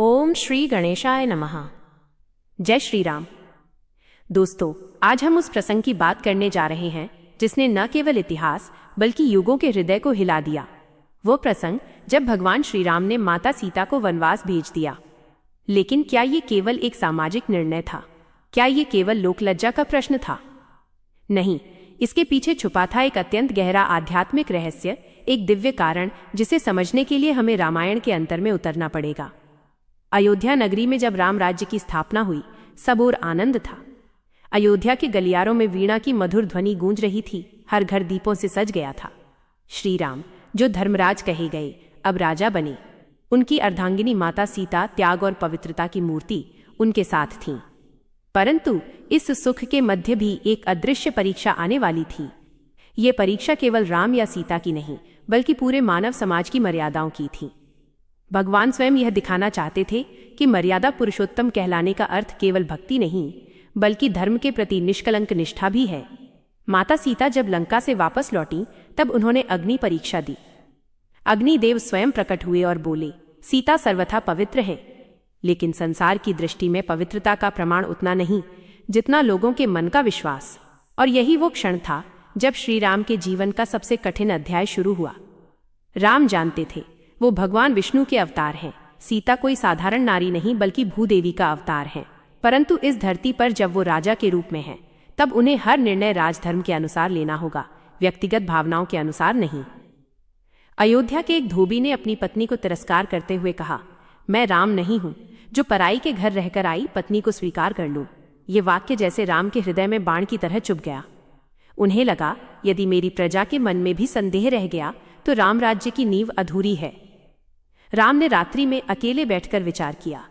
ओम श्री गणेशाय नमः। जय श्री राम। दोस्तों, आज हम उस प्रसंग की बात करने जा रहे हैं जिसने न केवल इतिहास बल्कि युगों के हृदय को हिला दिया। वो प्रसंग जब भगवान श्री राम ने माता सीता को वनवास भेज दिया। लेकिन क्या ये केवल एक सामाजिक निर्णय था? क्या ये केवल लोकलज्जा का प्रश्न था? नहीं, इसके पीछे छुपा था एक अत्यंत गहरा आध्यात्मिक रहस्य, एक दिव्य कारण जिसे समझने के लिए हमें रामायण के अंतर में उतरना पड़ेगा। अयोध्या नगरी में जब राम राज्य की स्थापना हुई, सब ओर आनंद था। अयोध्या के गलियारों में वीणा की मधुर ध्वनि गूंज रही थी, हर घर दीपों से सज गया था। श्री राम, जो धर्मराज कहे गए, अब राजा बने। उनकी अर्धांगिनी माता सीता त्याग और पवित्रता की मूर्ति उनके साथ थीं। परंतु इस सुख के मध्य भी एक अदृश्य परीक्षा आने वाली थी। ये परीक्षा केवल राम या सीता की नहीं, बल्कि पूरे मानव समाज की मर्यादाओं की थी। भगवान स्वयं यह दिखाना चाहते थे कि मर्यादा पुरुषोत्तम कहलाने का अर्थ केवल भक्ति नहीं, बल्कि धर्म के प्रति निष्कलंक निष्ठा भी है। माता सीता जब लंका से वापस लौटी, तब उन्होंने अग्नि परीक्षा दी। अग्निदेव स्वयं प्रकट हुए और बोले, सीता सर्वथा पवित्र है। लेकिन संसार की दृष्टि में पवित्रता का प्रमाण उतना नहीं जितना लोगों के मन का विश्वास। और यही वो क्षण था जब श्री राम के जीवन का सबसे कठिन अध्याय शुरू हुआ। राम जानते थे वो भगवान विष्णु के अवतार हैं। सीता कोई साधारण नारी नहीं, बल्कि भूदेवी का अवतार है। परंतु इस धरती पर जब वो राजा के रूप में हैं, तब उन्हें हर निर्णय राजधर्म के अनुसार लेना होगा, व्यक्तिगत भावनाओं के अनुसार नहीं। अयोध्या के एक धोबी ने अपनी पत्नी को तिरस्कार करते हुए कहा, मैं राम नहीं हूं जो पराई के घर रहकर आई पत्नी को स्वीकार कर लूं। ये वाक्य जैसे राम के हृदय में बाण की तरह चुभ गया। उन्हें लगा, यदि मेरी प्रजा के मन में भी संदेह रह गया तो राम राज्य की नींव अधूरी है। राम ने रात्रि में अकेले बैठकर विचार किया,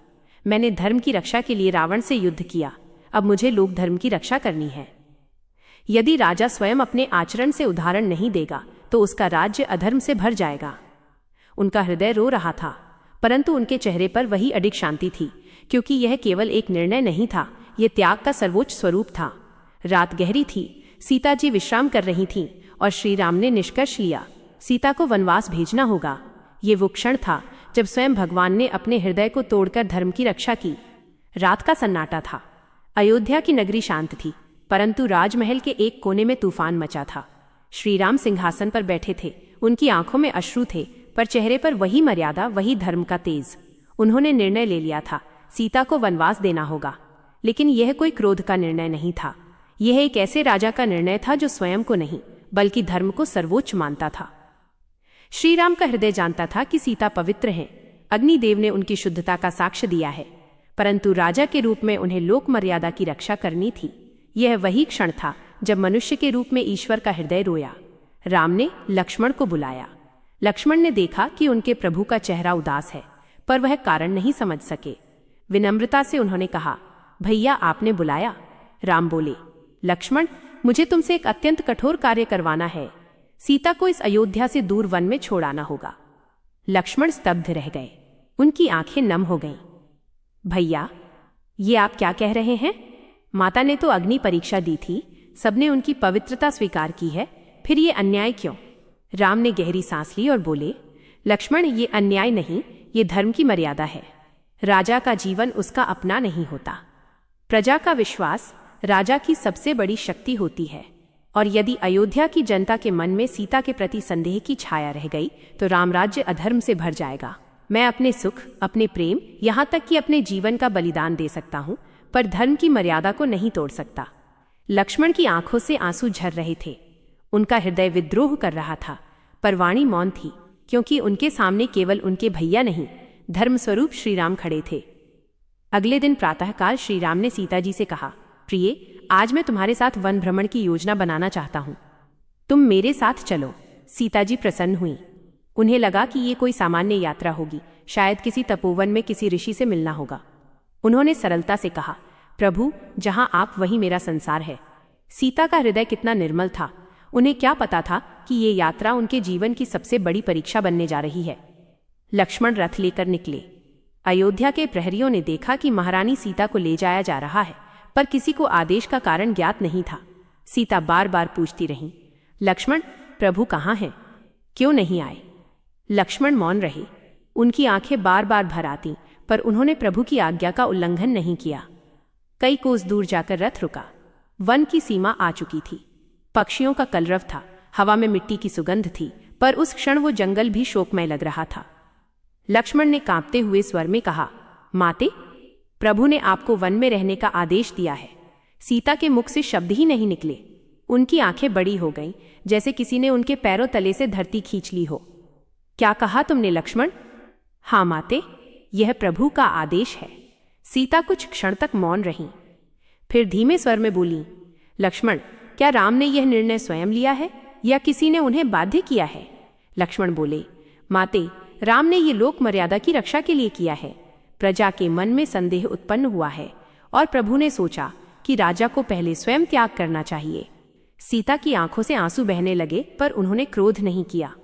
मैंने धर्म की रक्षा के लिए रावण से युद्ध किया, अब मुझे लोक धर्म की रक्षा करनी है। यदि राजा स्वयं अपने आचरण से उदाहरण नहीं देगा तो उसका राज्य अधर्म से भर जाएगा। उनका हृदय रो रहा था, परंतु उनके चेहरे पर वही अडिग शांति थी, क्योंकि यह केवल एक निर्णय नहीं था, यह त्याग का सर्वोच्च स्वरूप था। रात गहरी थी, सीता जी विश्राम कर रही थीं और श्री राम ने निष्कर्ष लिया, सीता को वनवास भेजना होगा। ये वो क्षण था जब स्वयं भगवान ने अपने हृदय को तोड़कर धर्म की रक्षा की। रात का सन्नाटा था। अयोध्या की नगरी शांत थी, परंतु राजमहल के एक कोने में तूफान मचा था। श्री राम सिंहासन पर बैठे थे, उनकी आंखों में अश्रु थे, पर चेहरे पर वही मर्यादा, वही धर्म का तेज। उन्होंने निर्णय ले लिया था, सीता को वनवास देना होगा। लेकिन यह कोई क्रोध का निर्णय नहीं था। यह एक ऐसे राजा का निर्णय था जो स्वयं को नहीं, बल्कि धर्म को सर्वोच्च मानता था। श्री राम का हृदय जानता था कि सीता पवित्र है। अग्निदेव ने उनकी शुद्धता का साक्ष्य दिया है, परंतु राजा के रूप में उन्हें लोक मर्यादा की रक्षा करनी थी। यह वही क्षण था जब मनुष्य के रूप में ईश्वर का हृदय रोया। राम ने लक्ष्मण को बुलाया। लक्ष्मण ने देखा कि उनके प्रभु का चेहरा उदास है, पर वह कारण नहीं समझ सके। विनम्रता से उन्होंने कहा, भैया आपने बुलाया? राम बोले, लक्ष्मण, मुझे तुमसे एक अत्यंत कठोर कार्य करवाना है। सीता को इस अयोध्या से दूर वन में छोड़ाना होगा। लक्ष्मण स्तब्ध रह गए, उनकी आंखें नम हो गईं। भैया, ये आप क्या कह रहे हैं? माता ने तो अग्नि परीक्षा दी थी, सबने उनकी पवित्रता स्वीकार की है, फिर ये अन्याय क्यों? राम ने गहरी सांस ली और बोले, लक्ष्मण, ये अन्याय नहीं, ये धर्म की मर्यादा है। राजा का जीवन उसका अपना नहीं होता। प्रजा का विश्वास राजा की सबसे बड़ी शक्ति होती है। और यदि अयोध्या की जनता के मन में सीता के प्रति संदेह की छाया रह गई तो रामराज्य अधर्म से भर जाएगा। मैं अपने सुख, अपने प्रेम, यहाँ तक कि अपने जीवन का बलिदान दे सकता हूँ, पर धर्म की मर्यादा को नहीं तोड़ सकता। लक्ष्मण की आंखों से आंसू झर रहे थे। उनका हृदय विद्रोह कर रहा था, पर वाणी मौन थी, क्योंकि उनके सामने केवल उनके भैया नहीं, धर्मस्वरूप श्रीराम खड़े थे। अगले दिन प्रातःकाल श्री राम ने सीता जी से कहा, प्रिय, आज मैं तुम्हारे साथ वन भ्रमण की योजना बनाना चाहता हूँ, तुम मेरे साथ चलो। सीता जी प्रसन्न हुई। उन्हें लगा कि ये कोई सामान्य यात्रा होगी, शायद किसी तपोवन में किसी ऋषि से मिलना होगा। उन्होंने सरलता से कहा, प्रभु, जहाँ आप वहीं मेरा संसार है। सीता का हृदय कितना निर्मल था। उन्हें क्या पता था कि ये यात्रा उनके जीवन की सबसे बड़ी परीक्षा बनने जा रही है। लक्ष्मण रथ लेकर निकले। अयोध्या के प्रहरियों ने देखा कि महारानी सीता को ले जाया जा रहा है, पर किसी को आदेश का कारण ज्ञात नहीं था। सीता बार बार पूछती रही, लक्ष्मण, प्रभु कहाँ हैं? क्यों नहीं आए? लक्ष्मण मौन रहे। उनकी आंखें बार बार भर आती, पर उन्होंने प्रभु की आज्ञा का उल्लंघन नहीं किया। कई कोस दूर जाकर रथ रुका। वन की सीमा आ चुकी थी। पक्षियों का कलरव था, हवा में मिट्टी की सुगंध थी, पर उस क्षण वो जंगल भी शोकमय लग रहा था। लक्ष्मण ने कांपते हुए स्वर में कहा, माते, प्रभु ने आपको वन में रहने का आदेश दिया है। सीता के मुख से शब्द ही नहीं निकले। उनकी आंखें बड़ी हो गईं, जैसे किसी ने उनके पैरों तले से धरती खींच ली हो। क्या कहा तुमने लक्ष्मण? हाँ माते, यह प्रभु का आदेश है। सीता कुछ क्षण तक मौन रहीं, फिर धीमे स्वर में बोली, लक्ष्मण, क्या राम ने यह निर्णय स्वयं लिया है या किसी ने उन्हें बाध्य किया है? लक्ष्मण बोले, माते, राम ने ये लोक मर्यादा की रक्षा के लिए किया है। प्रजा के मन में संदेह उत्पन्न हुआ है और प्रभु ने सोचा कि राजा को पहले स्वयं त्याग करना चाहिए। सीता की आंखों से आंसू बहने लगे, पर उन्होंने क्रोध नहीं किया।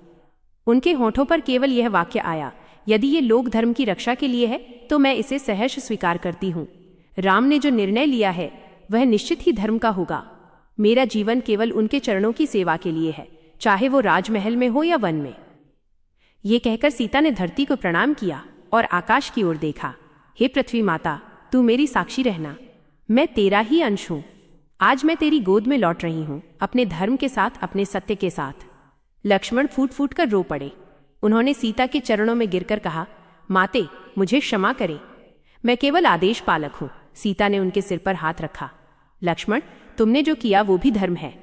उनके होठों पर केवल यह वाक्य आया, यदि ये लोक धर्म की रक्षा के लिए है तो मैं इसे सहर्ष स्वीकार करती हूँ। राम ने जो निर्णय लिया है वह निश्चित ही धर्म का होगा। मेरा जीवन केवल उनके चरणों की सेवा के लिए है, चाहे वो राजमहल में हो या वन में। ये कहकर सीता ने धरती को प्रणाम किया और आकाश की ओर देखा। हे पृथ्वी माता, तू मेरी साक्षी रहना, मैं तेरा ही अंश हूँ। आज मैं तेरी गोद में लौट रही हूँ, अपने धर्म के साथ, अपने सत्य के साथ। लक्ष्मण फूट फूट कर रो पड़े। उन्होंने सीता के चरणों में गिरकर कहा, माते, मुझे क्षमा करें, मैं केवल आदेश पालक हूँ। सीता ने उनके सिर पर हाथ रखा। लक्ष्मण, तुमने जो किया वो भी धर्म है,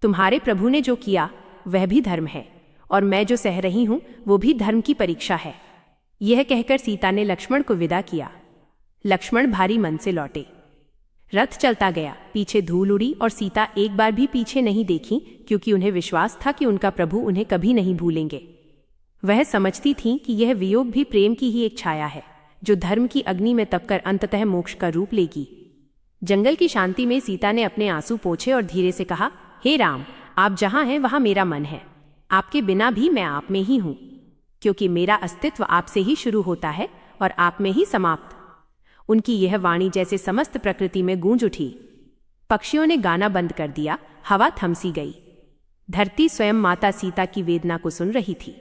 तुम्हारे प्रभु ने जो किया वह भी धर्म है, और मैं जो सह रही हूँ वो भी धर्म की परीक्षा है। यह कहकर सीता ने लक्ष्मण को विदा किया। लक्ष्मण भारी मन से लौटे। रथ चलता गया, पीछे धूल उड़ी और सीता एक बार भी पीछे नहीं देखी, क्योंकि उन्हें विश्वास था कि उनका प्रभु उन्हें कभी नहीं भूलेंगे। वह समझती थीं कि यह वियोग भी प्रेम की ही एक छाया है, जो धर्म की अग्नि में तपकर अंततः मोक्ष का रूप लेगी। जंगल की शांति में सीता ने अपने आंसू पोंछे और धीरे से कहा, हे राम, आप जहां हैं वहां मेरा मन है। आपके बिना भी मैं आप में ही हूं, क्योंकि मेरा अस्तित्व आपसे ही शुरू होता है और आप में ही समाप्त। उनकी यह वाणी जैसे समस्त प्रकृति में गूंज उठी। पक्षियों ने गाना बंद कर दिया, हवा थमसी गई। धरती स्वयं माता सीता की वेदना को सुन रही थी।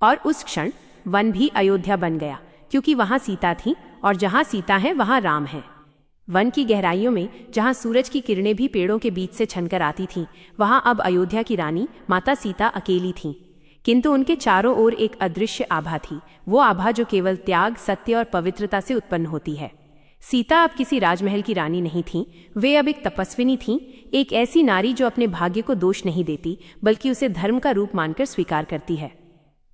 और उस क्षण वन भी अयोध्या बन गया, क्योंकि वहां सीता थी, और जहां सीता है वहां राम है। वन की गहराइयों में, जहां सूरज की किरणें भी पेड़ों के बीच से छनकर आती थीं, वहां अब अयोध्या की रानी माता सीता अकेली थीं। किंतु उनके चारों ओर एक अदृश्य आभा थी, वो आभा जो केवल त्याग, सत्य और पवित्रता से उत्पन्न होती है। सीता अब किसी राजमहल की रानी नहीं थीं, वे अब एक तपस्विनी थीं, एक ऐसी नारी जो अपने भाग्य को दोष नहीं देती, बल्कि उसे धर्म का रूप मानकर स्वीकार करती है।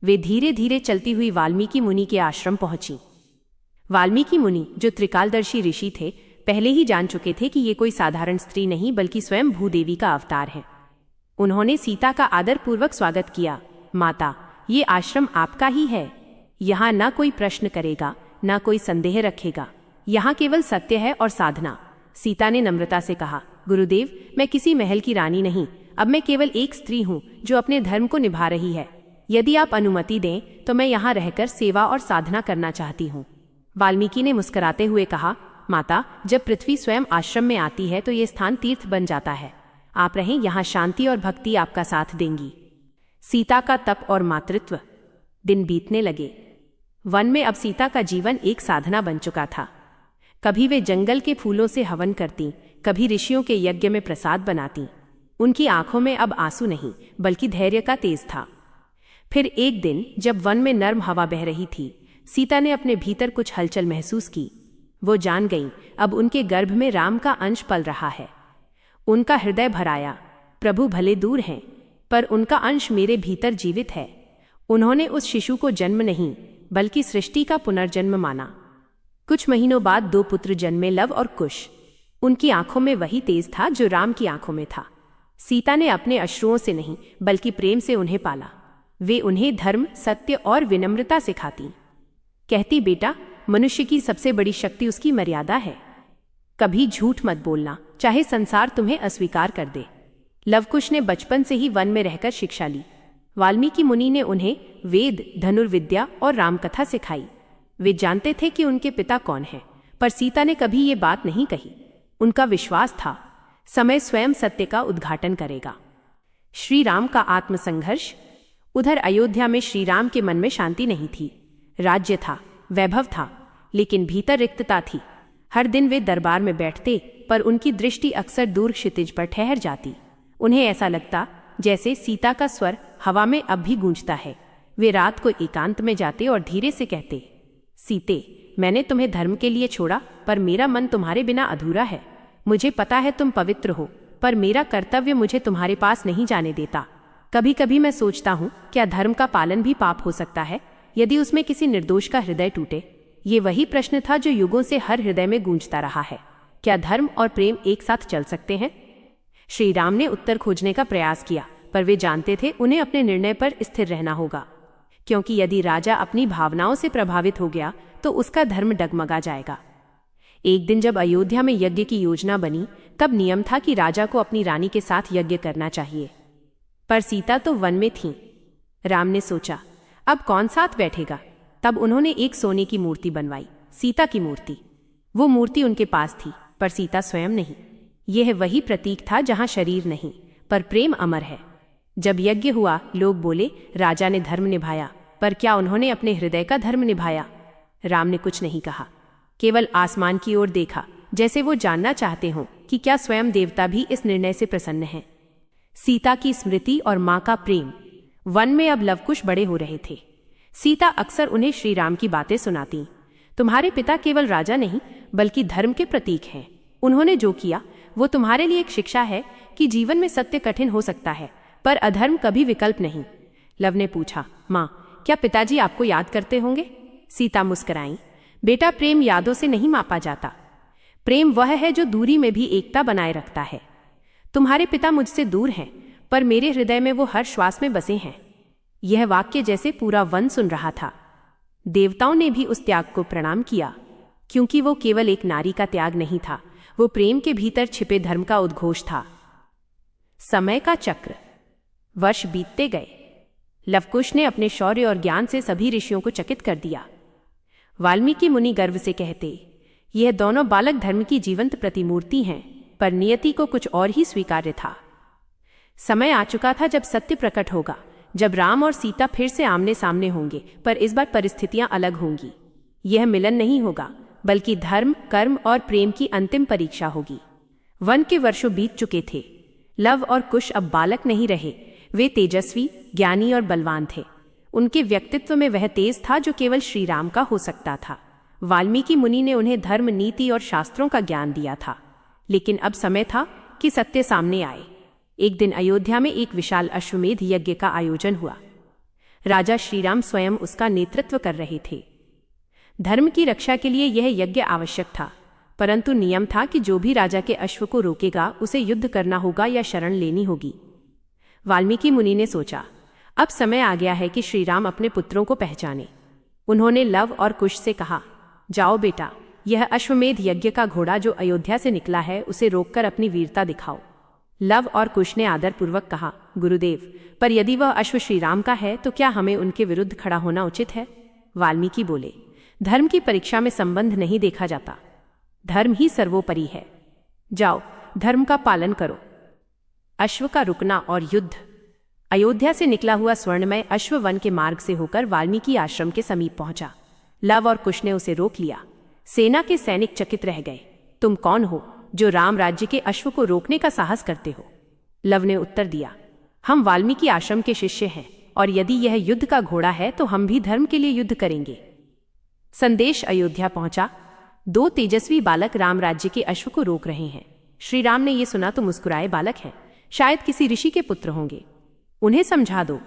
वे धीरे धीरे चलती हुई वाल्मीकि मुनि के आश्रम पहुंची। वाल्मीकि मुनि, जो त्रिकालदर्शी ऋषि थे, पहले ही जान चुके थे कि ये कोई साधारण स्त्री नहीं बल्कि स्वयं भूदेवी का अवतार है। उन्होंने सीता का आदरपूर्वक स्वागत किया। माता, ये आश्रम आपका ही है। यहाँ ना कोई प्रश्न करेगा, ना कोई संदेह रखेगा। यहाँ केवल सत्य है और साधना। सीता ने नम्रता से कहा, गुरुदेव, मैं किसी महल की रानी नहीं, अब मैं केवल एक स्त्री हूँ जो अपने धर्म को निभा रही है। यदि आप अनुमति दें तो मैं यहाँ रहकर सेवा और साधना करना चाहती हूँ। वाल्मीकि ने मुस्कुराते हुए कहा, माता, जब पृथ्वी स्वयं आश्रम में आती है तो ये स्थान तीर्थ बन जाता है। आप रहें, यहाँ शांति और भक्ति आपका साथ देंगी। सीता का तप और मातृत्व। दिन बीतने लगे। वन में अब सीता का जीवन एक साधना बन चुका था। कभी वे जंगल के फूलों से हवन करती, कभी ऋषियों के यज्ञ में प्रसाद बनाती। उनकी आंखों में अब आंसू नहीं बल्कि धैर्य का तेज था। फिर एक दिन जब वन में नर्म हवा बह रही थी, सीता ने अपने भीतर कुछ हलचल महसूस की। वो जान गईं, अब उनके गर्भ में राम का अंश पल रहा है। उनका हृदय भर आया, प्रभु भले दूर हैं, पर उनका अंश मेरे भीतर जीवित है। उन्होंने उस शिशु को जन्म नहीं बल्कि सृष्टि का पुनर्जन्म माना। कुछ महीनों बाद 2 पुत्र जन्मे, लव और कुश। उनकी आंखों में वही तेज था जो राम की आंखों में था। सीता ने अपने अश्रुओं से नहीं बल्कि प्रेम से उन्हें पाला। वे उन्हें धर्म, सत्य और विनम्रता सिखाती। कहती, बेटा, मनुष्य की सबसे बड़ी शक्ति उसकी मर्यादा है। कभी झूठ मत बोलना, चाहे संसार तुम्हें अस्वीकार कर दे। लवकुश ने बचपन से ही वन में रहकर शिक्षा ली। वाल्मीकि मुनि ने उन्हें वेद, धनुर्विद्या और रामकथा सिखाई। वे जानते थे कि उनके पिता कौन हैं, पर सीता ने कभी ये बात नहीं कही। उनका विश्वास था, समय स्वयं सत्य का उद्घाटन करेगा। श्री राम का आत्मसंघर्ष। उधर अयोध्या में श्री राम के मन में शांति नहीं थी। राज्य था, वैभव था, लेकिन भीतर रिक्तता थी। हर दिन वे दरबार में बैठते, पर उनकी दृष्टि अक्सर दूर क्षितिज पर ठहर जाती। उन्हें ऐसा लगता जैसे सीता का स्वर हवा में अब भी गूंजता है। वे रात को एकांत में जाते और धीरे से कहते, सीते, मैंने तुम्हें धर्म के लिए छोड़ा, पर मेरा मन तुम्हारे बिना अधूरा है। मुझे पता है तुम पवित्र हो, पर मेरा कर्तव्य मुझे तुम्हारे पास नहीं जाने देता। कभी कभी मैं सोचता हूँ, क्या धर्म का पालन भी पाप हो सकता है यदि उसमें किसी निर्दोष का हृदय टूटे? ये वही प्रश्न था जो युगों से हर हृदय में गूंजता रहा है। क्या धर्म और प्रेम एक साथ चल सकते हैं? श्री राम ने उत्तर खोजने का प्रयास किया, पर वे जानते थे उन्हें अपने निर्णय पर स्थिर रहना होगा, क्योंकि यदि राजा अपनी भावनाओं से प्रभावित हो गया तो उसका धर्म डगमगा जाएगा। एक दिन जब अयोध्या में यज्ञ की योजना बनी, तब नियम था कि राजा को अपनी रानी के साथ यज्ञ करना चाहिए, पर सीता तो वन में थी। राम ने सोचा, अब कौन साथ बैठेगा? तब उन्होंने एक सोने की मूर्ति बनवाई, सीता की मूर्ति। वो मूर्ति उनके पास थी, पर सीता स्वयं नहीं। यह वही प्रतीक था जहां शरीर नहीं, पर प्रेम अमर है। जब यज्ञ हुआ, लोग बोले, राजा ने धर्म निभाया, पर क्या उन्होंने अपने हृदय का धर्म निभाया? राम ने कुछ नहीं कहा, केवल आसमान की ओर देखा, जैसे वो जानना चाहते हों कि क्या स्वयं देवता भी इस निर्णय से प्रसन्न हैं। सीता की स्मृति और मां का प्रेम। वन में अब लवकुश बड़े हो रहे थे। सीता अक्सर उन्हें श्री राम की बातें सुनाती। तुम्हारे पिता केवल राजा नहीं, बल्कि धर्म के प्रतीक हैं। उन्होंने जो किया वो तुम्हारे लिए एक शिक्षा है कि जीवन में सत्य कठिन हो सकता है, पर अधर्म कभी विकल्प नहीं। लव ने पूछा, माँ, क्या पिताजी आपको याद करते होंगे? सीता मुस्कुराई, बेटा, प्रेम यादों से नहीं मापा जाता। प्रेम वह है जो दूरी में भी एकता बनाए रखता है। तुम्हारे पिता मुझसे दूर हैं, पर मेरे हृदय में वो हर श्वास में बसे हैं। यह वाक्य जैसे पूरा वन सुन रहा था। देवताओं ने भी उस त्याग को प्रणाम किया, क्योंकि वो केवल एक नारी का त्याग नहीं था, वो प्रेम के भीतर छिपे धर्म का उद्घोष था। समय का चक्र। वर्ष बीतते गए। लवकुश ने अपने शौर्य और ज्ञान से सभी ऋषियों को चकित कर दिया। वाल्मीकि मुनि गर्व से कहते, यह दोनों बालक धर्म की जीवंत प्रतिमूर्ति हैं, पर नियति को कुछ और ही स्वीकार्य था। समय आ चुका था जब सत्य प्रकट होगा, जब राम और सीता फिर से आमने सामने होंगे, पर इस बार परिस्थितियां अलग होंगी। यह मिलन नहीं होगा, बल्कि धर्म, कर्म और प्रेम की अंतिम परीक्षा होगी। वन के वर्षों बीत चुके थे। लव और कुश अब बालक नहीं रहे, वे तेजस्वी, ज्ञानी और बलवान थे। उनके व्यक्तित्व में वह तेज था जो केवल श्री राम का हो सकता था। वाल्मीकि मुनि ने उन्हें धर्म, नीति और शास्त्रों का ज्ञान दिया था, लेकिन अब समय था कि सत्य सामने आए। एक दिन अयोध्या में एक विशाल अश्वमेध यज्ञ का आयोजन हुआ। राजा श्रीराम स्वयं उसका नेतृत्व कर रहे थे। धर्म की रक्षा के लिए यह यज्ञ आवश्यक था, परंतु नियम था कि जो भी राजा के अश्व को रोकेगा उसे युद्ध करना होगा या शरण लेनी होगी। वाल्मीकि मुनि ने सोचा, अब समय आ गया है कि श्रीराम अपने पुत्रों को पहचाने। उन्होंने लव और कुश से कहा, जाओ बेटा, यह अश्वमेध यज्ञ का घोड़ा जो अयोध्या से निकला है, उसे रोककर अपनी वीरता दिखाओ। लव और कुश ने आदरपूर्वक कहा, गुरुदेव, पर यदि वह अश्व श्रीराम का है तो क्या हमें उनके विरुद्ध खड़ा होना उचित है? वाल्मीकि बोले, धर्म की परीक्षा में संबंध नहीं देखा जाता, धर्म ही सर्वोपरि है। जाओ, धर्म का पालन करो। अश्व का रुकना और युद्ध। अयोध्या से निकला हुआ स्वर्णमय अश्व वन के मार्ग से होकर वाल्मीकि आश्रम के समीप पहुंचा। लव और कुश ने उसे रोक लिया। सेना के सैनिक चकित रह गए। तुम कौन हो जो राम राज्य के अश्व को रोकने का साहस करते हो? लव ने उत्तर दिया, हम वाल्मीकि आश्रम के शिष्य हैं, और यदि यह युद्ध का घोड़ा है तो हम भी धर्म के लिए युद्ध करेंगे। संदेश अयोध्या पहुंचा। 2 तेजस्वी बालक राम राज्य के अश्व को रोक रहे हैं। श्री राम ने यह सुना तो मुस्कुराए, बालक हैं, शायद किसी ऋषि के पुत्र होंगे, उन्हें समझा दो।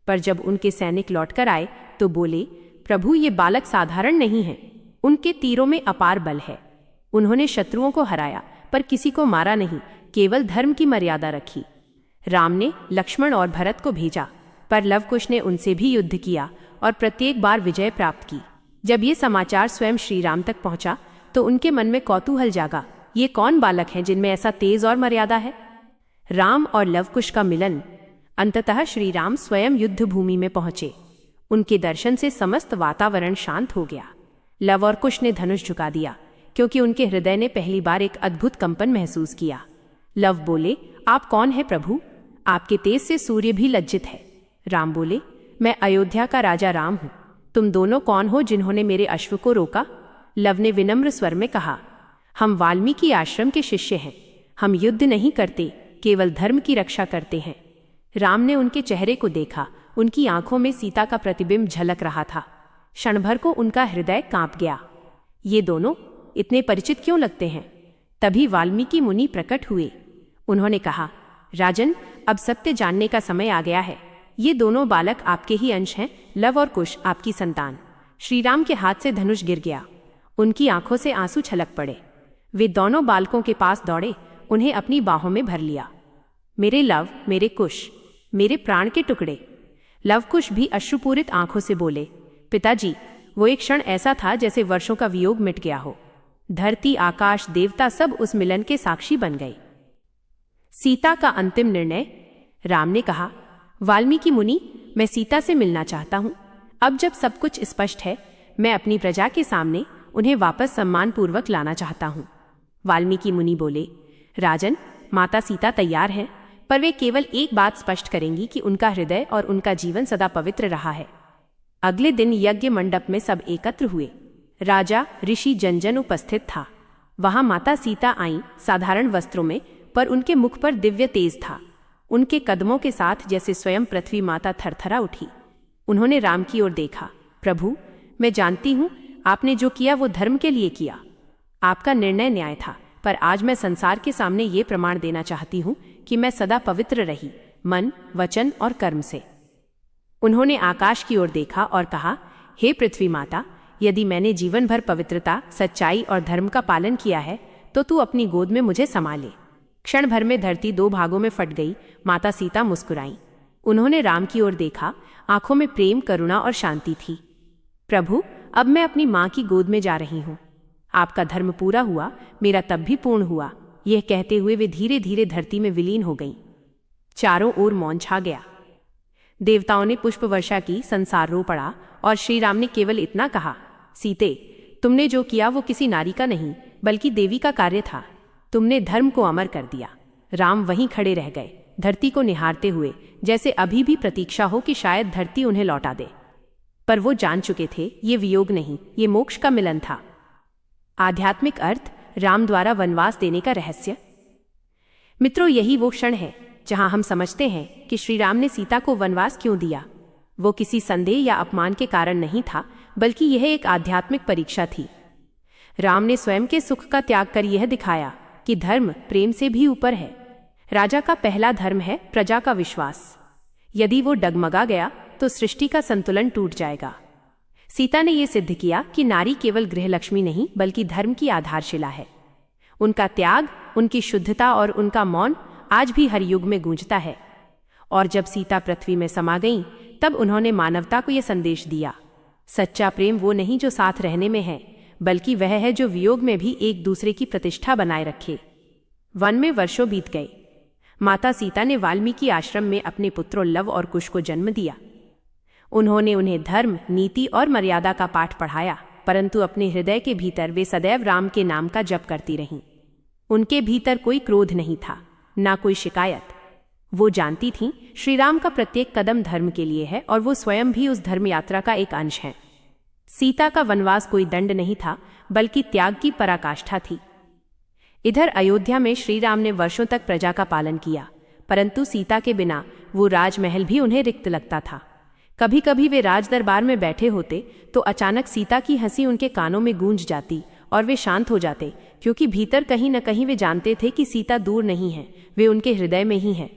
पर जब उनके सैनिक लौटकर आए तो बोले, प्रभु, ये बालक साधारण नहीं हैं, उनके तीरों में अपार बल है। उन्होंने शत्रुओं को हराया, पर किसी को मारा नहीं, केवल धर्म की मर्यादा रखी। राम ने लक्ष्मण और भरत को भेजा, पर लवकुश ने उनसे भी युद्ध किया और प्रत्येक बार विजय प्राप्त की। जब ये समाचार स्वयं श्री राम तक पहुंचा तो उनके मन में कौतूहल जागा, ये कौन बालक हैं जिनमें ऐसा तेज और मर्यादा है? राम और लवकुश का मिलन। अंततः श्री राम स्वयं युद्ध भूमि में पहुंचे। उनके दर्शन से समस्त वातावरण शांत हो गया। लव और कुश ने धनुष झुका दिया, क्योंकि उनके हृदय ने पहली बार एक अद्भुत कंपन महसूस किया। लव बोले, आप कौन है प्रभु? आपके तेज से सूर्य भी लज्जित है। राम बोले, मैं अयोध्या का राजा राम हूं। तुम दोनों कौन हो जिन्होंने मेरे अश्व को रोका? लव ने विनम्र स्वर में कहा, हम वाल्मीकि आश्रम के शिष्य हैं। हम युद्ध नहीं करते, केवल धर्म की रक्षा करते हैं। राम ने उनके चेहरे को देखा। उनकी आंखों में सीता का प्रतिबिंब झलक रहा था। क्षण भर को उनका हृदय कांप गया। ये दोनों इतने परिचित क्यों लगते हैं? तभी वाल्मीकि मुनि प्रकट हुए। उन्होंने कहा, राजन, अब सत्य जानने का समय आ गया है। ये दोनों बालक आपके ही अंश हैं, लव और कुश आपकी संतान। श्रीराम के हाथ से धनुष गिर गया। उनकी आंखों से आंसू छलक पड़े। वे दोनों बालकों के पास दौड़े, उन्हें अपनी बाहों में भर लिया। मेरे लव, मेरे कुश, मेरे प्राण के टुकड़े। लव कुश भी अश्रुपूरित आंखों से बोले, पिताजी, वो एक क्षण ऐसा था जैसे वर्षों का वियोग मिट गया हो। धरती, आकाश, देवता सब उस मिलन के साक्षी बन गए। सीता का अंतिम निर्णय। राम ने कहा, वाल्मीकि मुनि, मैं सीता से मिलना चाहता हूं। अब जब सब कुछ स्पष्ट है, मैं अपनी प्रजा के सामने उन्हें वापस सम्मानपूर्वक लाना चाहता हूं। वाल्मीकि मुनि बोले, राजन, माता सीता तैयार हैं, पर वे केवल एक बात स्पष्ट करेंगी कि उनका हृदय और उनका जीवन सदा पवित्र रहा है। अगले दिन यज्ञ मंडप में सब एकत्र हुए। राजा, ऋषि, जन उपस्थित था। वहां माता सीता आईं, साधारण वस्त्रों में, पर उनके मुख पर दिव्य तेज था। उनके कदमों के साथ जैसे स्वयं पृथ्वी माता थरथरा उठी। उन्होंने राम की ओर देखा। प्रभु, मैं जानती हूं आपने जो किया वो धर्म के लिए किया। आपका निर्णय न्याय था, पर आज मैं संसार के सामने ये प्रमाण देना चाहती हूं कि मैं सदा पवित्र रही, मन, वचन और कर्म से। उन्होंने आकाश की ओर देखा और कहा, हे पृथ्वी माता, यदि मैंने जीवन भर पवित्रता, सच्चाई और धर्म का पालन किया है तो तू अपनी गोद में मुझे संभाले। क्षण भर में धरती दो भागों में फट गई। माता सीता मुस्कुराईं। उन्होंने राम की ओर देखा। आंखों में प्रेम, करुणा और शांति थी। प्रभु, अब मैं अपनी मां की गोद में जा रही हूं। आपका धर्म पूरा हुआ, मेरा तब भी पूर्ण हुआ। यह कहते हुए वे धीरे धीरे धरती में विलीन हो गईं। चारों ओर मौन छा गया। देवताओं ने पुष्प वर्षा की, संसार रो पड़ा और श्री राम ने केवल इतना कहा, सीते, तुमने जो किया वो किसी नारी का नहीं बल्कि देवी का कार्य था। तुमने धर्म को अमर कर दिया। राम वहीं खड़े रह गए, धरती को निहारते हुए, जैसे अभी भी प्रतीक्षा हो कि शायद धरती उन्हें लौटा दे। पर वो जान चुके थे, ये वियोग नहीं, ये मोक्ष का मिलन था। आध्यात्मिक अर्थ, राम द्वारा वनवास देने का रहस्य। मित्रों, यही वो क्षण है जहां हम समझते हैं कि श्री राम ने सीता को वनवास क्यों दिया। वो किसी संदेह या अपमान के कारण नहीं था, बल्कि यह एक आध्यात्मिक परीक्षा थी। राम ने स्वयं के सुख का त्याग कर यह दिखाया कि धर्म प्रेम से भी ऊपर है। राजा का पहला धर्म है प्रजा का विश्वास। यदि वो डगमगा गया तो सृष्टि का संतुलन टूट जाएगा। सीता ने यह सिद्ध किया कि नारी केवल गृहलक्ष्मी नहीं बल्कि धर्म की आधारशिला है। उनका त्याग, उनकी शुद्धता और उनका मौन आज भी हर युग में गूंजता है। और जब सीता पृथ्वी में समा गईं, तब उन्होंने मानवता को यह संदेश दिया, सच्चा प्रेम वो नहीं जो साथ रहने में है, बल्कि वह है जो वियोग में भी एक दूसरे की प्रतिष्ठा बनाए रखे। वन में वर्षों बीत गए। माता सीता ने वाल्मीकि आश्रम में अपने पुत्रों लव और कुश को जन्म दिया। उन्होंने उन्हें धर्म, नीति और मर्यादा का पाठ पढ़ाया, परंतु अपने हृदय के भीतर वे सदैव राम के नाम का जप करती रहीं। उनके भीतर कोई क्रोध नहीं था, ना कोई शिकायत। वो जानती थीं श्री राम का प्रत्येक कदम धर्म के लिए है और वो स्वयं भी उस धर्म यात्रा का एक अंश है। सीता का वनवास कोई दंड नहीं था, बल्कि त्याग की पराकाष्ठा थी। इधर अयोध्या में श्री राम ने वर्षों तक प्रजा का पालन किया, परंतु सीता के बिना वो राजमहल भी उन्हें रिक्त लगता था। कभी कभी वे राज दरबार में बैठे होते तो अचानक सीता की हंसी उनके कानों में गूंज जाती और वे शांत हो जाते, क्योंकि भीतर कहीं न कहीं वे जानते थे कि सीता दूर नहीं है, वे उनके हृदय में ही है।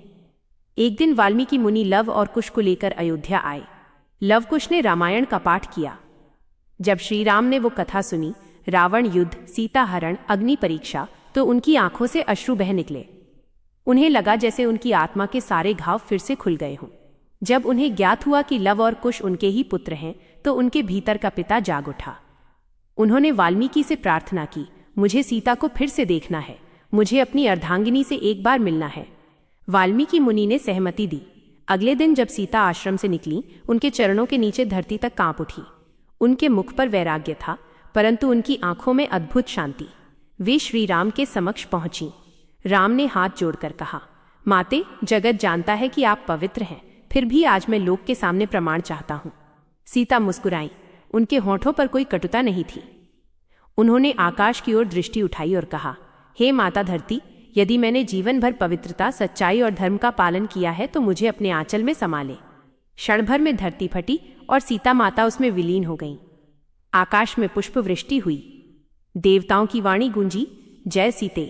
एक दिन वाल्मीकि मुनि लव और कुश को लेकर अयोध्या आए। लव कुश ने रामायण का पाठ किया। जब श्री राम ने वो कथा सुनी, रावण युद्ध, सीता हरण, अग्नि परीक्षा, तो उनकी आंखों से अश्रु बह निकले। उन्हें लगा जैसे उनकी आत्मा के सारे घाव फिर से खुल गए हों। जब उन्हें ज्ञात हुआ कि लव और कुश उनके ही पुत्र हैं, तो उनके भीतर का पिता जाग उठा। उन्होंने वाल्मीकि से प्रार्थना की, मुझे सीता को फिर से देखना है, मुझे अपनी अर्धांगिनी से एक बार मिलना है। वाल्मीकि मुनि ने सहमति दी। अगले दिन जब सीता आश्रम से निकली, उनके चरणों के नीचे धरती तक कांप उठी। उनके मुख पर वैराग्य था, परंतु उनकी आंखों में अद्भुत शांति। वे श्री राम के समक्ष पहुंची। राम ने हाथ जोड़कर कहा, माते, जगत जानता है कि आप पवित्र हैं, फिर भी आज मैं लोक के सामने प्रमाण चाहता हूं। सीता मुस्कुराई। उनके होठों पर कोई कटुता नहीं थी। उन्होंने आकाश की ओर दृष्टि उठाई और कहा, हे माता धरती, यदि मैंने जीवन भर पवित्रता, सच्चाई और धर्म का पालन किया है तो मुझे अपने आंचल में समा ले। क्षण भर में धरती फटी और सीता माता उसमें विलीन हो गईं। आकाश में पुष्प वृष्टि हुई। देवताओं की वाणी गूंजी, जय सीते,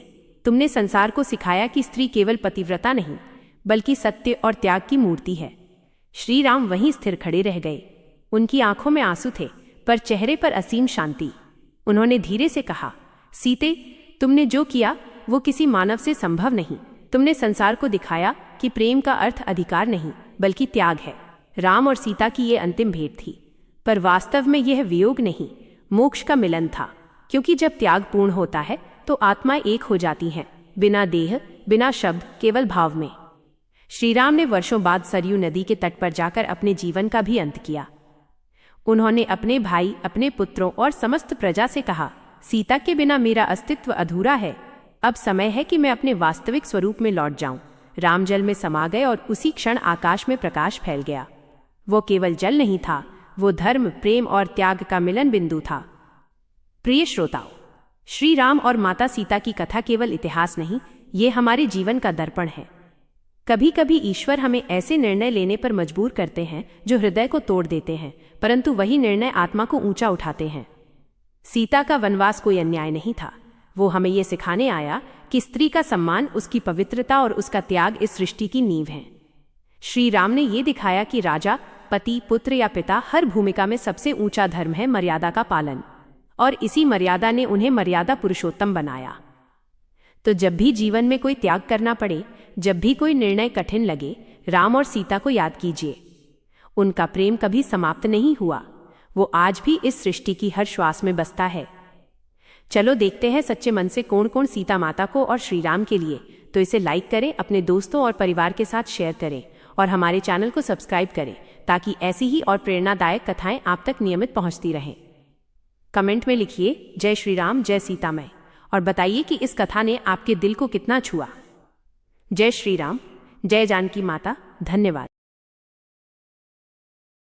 तुमने संसार को सिखाया कि स्त्री केवल पतिव्रता नहीं बल्कि सत्य और त्याग की मूर्ति है। श्री राम वहीं स्थिर खड़े रह गए। उनकी आंखों में आंसू थे पर चेहरे पर असीम शांति। उन्होंने धीरे से कहा, सीते, तुमने जो किया वो किसी मानव से संभव नहीं। तुमने संसार को दिखाया कि प्रेम का अर्थ अधिकार नहीं बल्कि त्याग है। राम और सीता की ये अंतिम भेंट थी, पर वास्तव में यह वियोग नहीं, मोक्ष का मिलन था। क्योंकि जब त्याग पूर्ण होता है तो आत्माएं एक हो जाती हैं, बिना देह, बिना शब्द, केवल भाव में। श्री राम ने वर्षों बाद सरयू नदी के तट पर जाकर अपने जीवन का भी अंत किया। उन्होंने अपने भाई, अपने पुत्रों और समस्त प्रजा से कहा, सीता के बिना मेरा अस्तित्व अधूरा है। अब समय है कि मैं अपने वास्तविक स्वरूप में लौट जाऊं। राम जल में समा गए और उसी क्षण आकाश में प्रकाश फैल गया। वो केवल जल नहीं था, वो धर्म, प्रेम और त्याग का मिलन बिंदु था। प्रिय श्रोताओ, श्री राम और माता सीता की कथा केवल इतिहास नहीं, ये हमारे जीवन का दर्पण है। कभी कभी ईश्वर हमें ऐसे निर्णय लेने पर मजबूर करते हैं जो हृदय को तोड़ देते हैं, परंतु वही निर्णय आत्मा को ऊंचा उठाते हैं। सीता का वनवास कोई अन्याय नहीं था। वो हमें ये सिखाने आया कि स्त्री का सम्मान, उसकी पवित्रता और उसका त्याग इस सृष्टि की नींव है। श्री राम ने ये दिखाया कि राजा, पति, पुत्र या पिता, हर भूमिका में सबसे ऊंचा धर्म है मर्यादा का पालन, और इसी मर्यादा ने उन्हें मर्यादा पुरुषोत्तम बनाया। तो जब भी जीवन में कोई त्याग करना पड़े, जब भी कोई निर्णय कठिन लगे, राम और सीता को याद कीजिए। उनका प्रेम कभी समाप्त नहीं हुआ, वो आज भी इस सृष्टि की हर श्वास में बसता है। चलो देखते हैं सच्चे मन से कौन कौन सीता माता को और श्री राम के लिए। तो इसे लाइक करें, अपने दोस्तों और परिवार के साथ शेयर करें और हमारे चैनल को सब्सक्राइब करें ताकि ऐसी ही और प्रेरणादायक कथाएं आप तक नियमित पहुंचती रहें। कमेंट में लिखिए जय श्री राम, जय सीतामय, और बताइए कि इस कथा ने आपके दिल को कितना छुआ। जय श्री राम, जय जानकी माता। धन्यवाद।